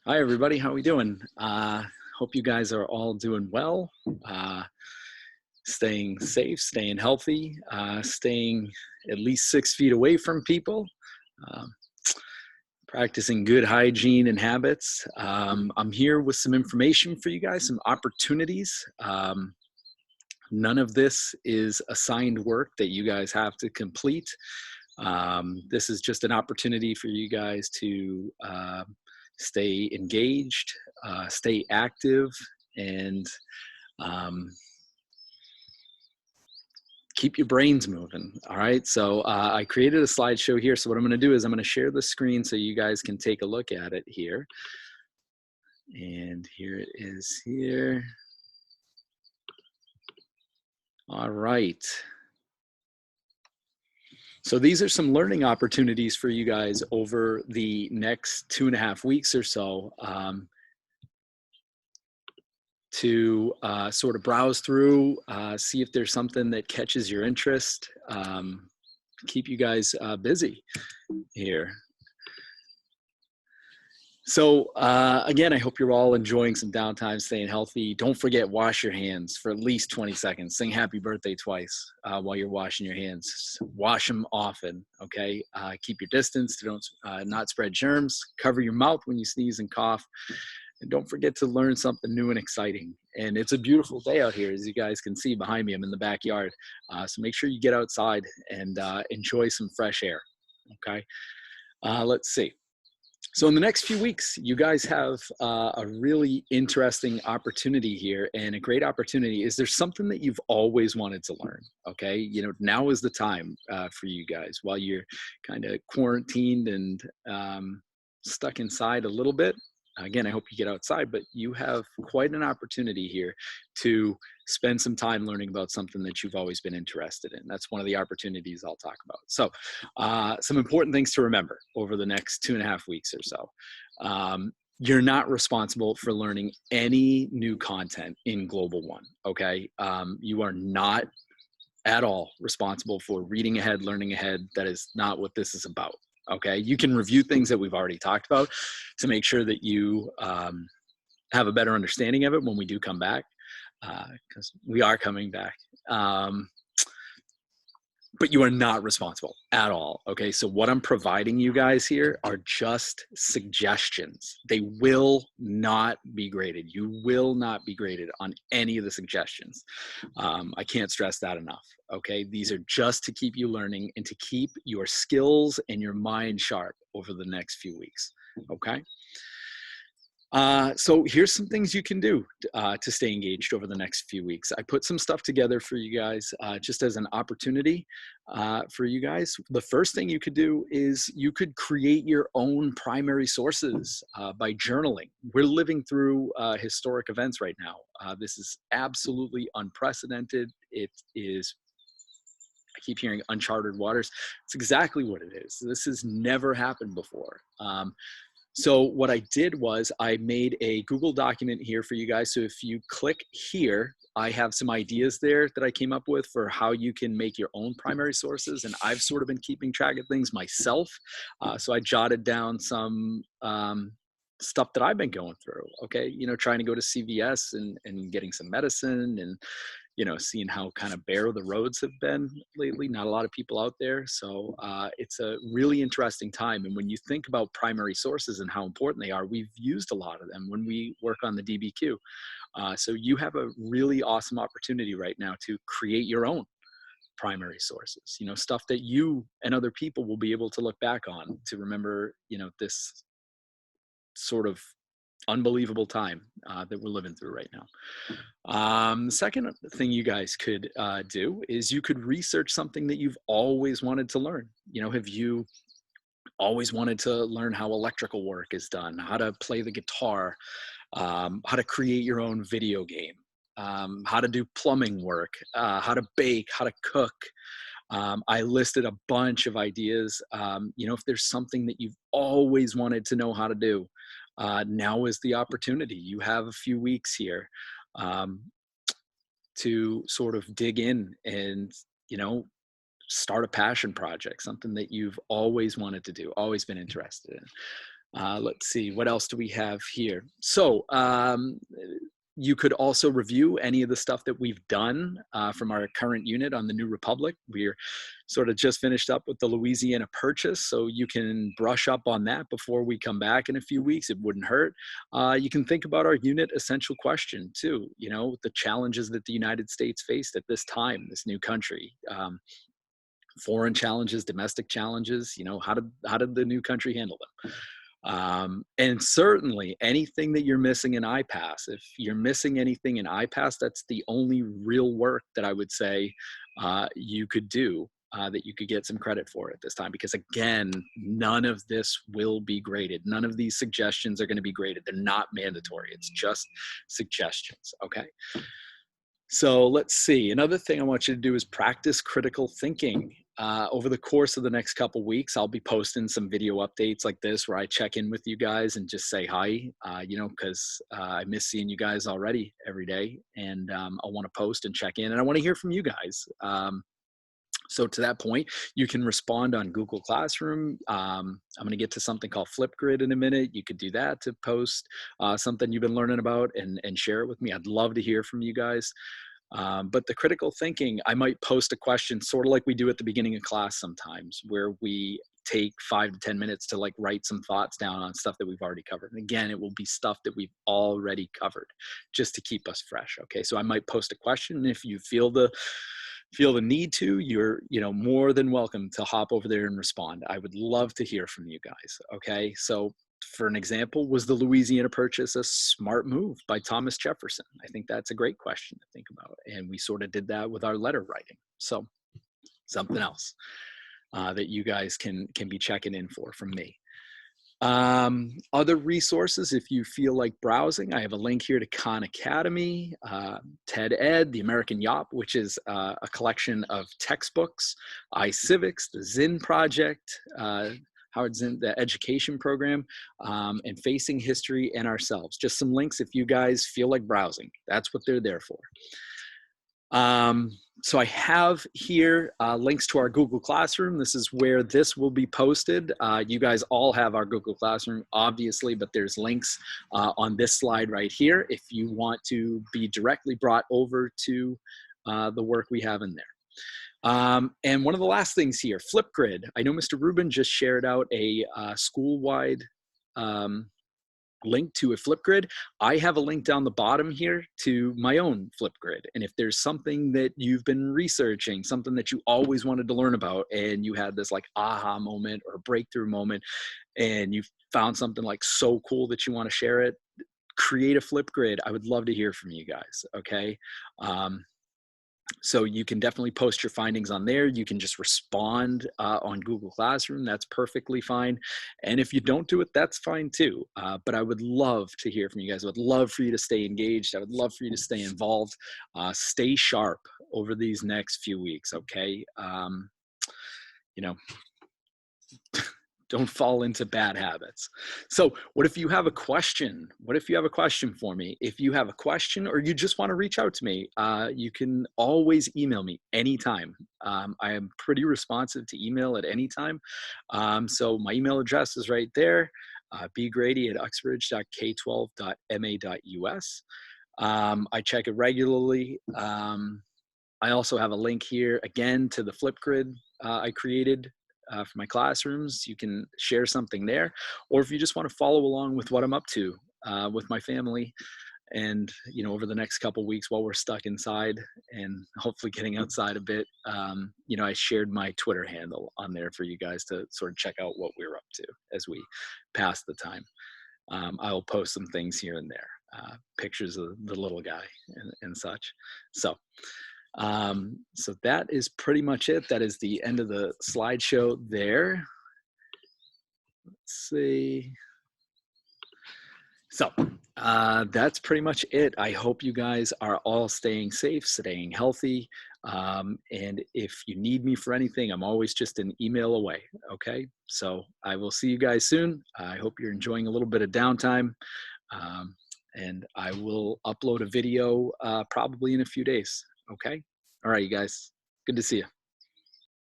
Hi, everybody. How we doing? Hope you guys are all doing well, staying safe, staying healthy, staying at least 6 feet away from people, uh, practicing good hygiene and habits. I'm here with some information for you guys, some opportunities. None of this is assigned work that you guys have to complete. This is just an opportunity for you guys to stay engaged, stay active, and um, keep your brains moving. All right. So I created a slideshow here. So what I'm going to do is I'm going to share the screen so you guys can take a look at it here. And here it is here. All right. So these are some learning opportunities for you guys over the next 2.5 weeks or so. To sort of browse through, see if there's something that catches your interest, keep you guys busy here. So again, I hope you're all enjoying some downtime, staying healthy. Don't forget, wash your hands for at least 20 seconds. Sing happy birthday twice while you're washing your hands. Wash them often, okay? Keep your distance, don't not spread germs. Cover your mouth when you sneeze and cough. And don't forget to learn something new and exciting. And it's a beautiful day out here, as you guys can see behind me. I'm in the backyard. So make sure you get outside and enjoy some fresh air, okay? Let's see. So in the next few weeks, you guys have a really interesting opportunity here, and a great opportunity. Is there something that you've always wanted to learn? Okay, now is the time for you guys while you're kind of quarantined and stuck inside a little bit. Again, I hope you get outside, but you have quite an opportunity here to spend some time learning about something that you've always been interested in. That's one of the opportunities I'll talk about. So some important things to remember over the next 2.5 weeks or so. You're not responsible for learning any new content in Global One, okay? You are not at all responsible for reading ahead, learning ahead. That is not what this is about. Okay, you can review things that we've already talked about to make sure that you have a better understanding of it when we do come back, because we are coming back. But you are not responsible at all. Okay, so what I'm providing you guys here are just suggestions. They will not be graded. You will not be graded on any of the suggestions. I can't stress that enough. Okay, these are just to keep you learning and to keep your skills and your mind sharp over the next few weeks. Okay. So here's some things you can do to stay engaged over the next few weeks. I put some stuff together for you guys just as an opportunity for you guys. The first thing you could do is you could create your own primary sources by journaling. We're living through historic events right now. This is absolutely unprecedented. It is, I keep hearing uncharted waters. It's exactly what it is. This has never happened before. So what I did was I made a Google document here for you guys. So if you click here, I have some ideas there that I came up with for how you can make your own primary sources. And I've sort of been keeping track of things myself. So I jotted down some stuff that I've been going through. Okay, trying to go to CVS and getting some medicine, and seeing how kind of bare the roads have been lately. Not a lot of people out there. So it's a really interesting time. And when you think about primary sources and how important they are, we've used a lot of them when we work on the DBQ. So you have a really awesome opportunity right now to create your own primary sources, stuff that you and other people will be able to look back on to remember, this sort of unbelievable time that we're living through right now. The second thing you guys could do is you could research something that you've always wanted to learn. Have you always wanted to learn how electrical work is done, how to play the guitar, how to create your own video game, how to do plumbing work, how to bake, how to cook? I listed a bunch of ideas. If there's something that you've always wanted to know how to do, now is the opportunity. You have a few weeks here to sort of dig in and, start a passion project, something that you've always wanted to do, always been interested in. Let's see, what else do we have here? So you could also review any of the stuff that we've done from our current unit on the New Republic. We're sort of just finished up with the Louisiana Purchase, so you can brush up on that before we come back in a few weeks. It wouldn't hurt. You can think about our unit essential question too, you know, the challenges that the United States faced at this time, this new country. Foreign challenges, domestic challenges, you know, how did the new country handle them? And certainly anything that you're missing in IPASS, if you're missing anything in IPASS, that's the only real work that I would say you could do that you could get some credit for at this time. Because again, none of this will be graded. None of these suggestions are going to be graded. They're not mandatory. It's just suggestions, okay? So let's see. Another thing I want you to do is practice critical thinking. Over the course of the next couple weeks, I'll be posting some video updates like this where I check in with you guys and just say hi, you know, because I miss seeing you guys already every day. And I want to post and check in, and I want to hear from you guys. So to that point, you can respond on Google Classroom. I'm going to get to something called Flipgrid in a minute. You could do that to post something you've been learning about and share it with me. I'd love to hear from you guys. But the critical thinking, I might post a question sort of like we do at the beginning of class sometimes, where we take 5 to 10 minutes to like write some thoughts down on stuff that we've already covered. And again, it will be stuff that we've already covered just to keep us fresh. Okay, so I might post a question, and if you feel the need to, you're more than welcome to hop over there and respond. I would love to hear from you guys. Okay, so for an example, was the Louisiana Purchase a smart move by Thomas Jefferson? I think that's a great question to think about, and we sort of did that with our letter writing. So something else that you guys can be checking in for from me. Other resources, if you feel like browsing, I have a link here to Khan Academy, TED Ed, the American Yop, which is a collection of textbooks, iCivics, the Zinn Project, Howard Zinn, the education program, and Facing History and Ourselves. Just some links if you guys feel like browsing. That's what they're there for. So I have here links to our Google Classroom. This is where this will be posted. You guys all have our Google Classroom, obviously, but there's links on this slide right here if you want to be directly brought over to the work we have in there. And one of the last things here, Flipgrid. I know Mr. Rubin just shared out a school-wide link to a Flipgrid. I have a link down the bottom here to my own Flipgrid. And if there's something that you've been researching, something that you always wanted to learn about, and you had this like aha moment or breakthrough moment, and you found something like so cool that you want to share it, create a Flipgrid. I would love to hear from you guys. Okay. So you can definitely post your findings on there. You can just respond on Google Classroom. That's perfectly fine. And if you don't do it, that's fine too. But I would love to hear from you guys. I would love for you to stay engaged. I would love for you to stay involved. Stay sharp over these next few weeks, okay? Don't fall into bad habits. So what if you have a question? What if you have a question for me? If you have a question or you just want to reach out to me, you can always email me anytime. I am pretty responsive to email at any time. So my email address is right there, bgrady@uxbridge.k12.ma.us. I check it regularly. I also have a link here again to the Flipgrid I created for my classrooms. You can share something there, or if you just want to follow along with what I'm up to with my family, and over the next couple weeks while we're stuck inside and hopefully getting outside a bit, I shared my Twitter handle on there for you guys to sort of check out what we're up to as we pass the time. I will post some things here and there, pictures of the little guy and such. So that is pretty much it. That is the end of the slideshow there. Let's see. So that's pretty much it. I hope you guys are all staying safe, staying healthy. And if you need me for anything, I'm always just an email away. Okay. So I will see you guys soon. I hope you're enjoying a little bit of downtime. And I will upload a video probably in a few days. Okay. All right, you guys. Good to see you.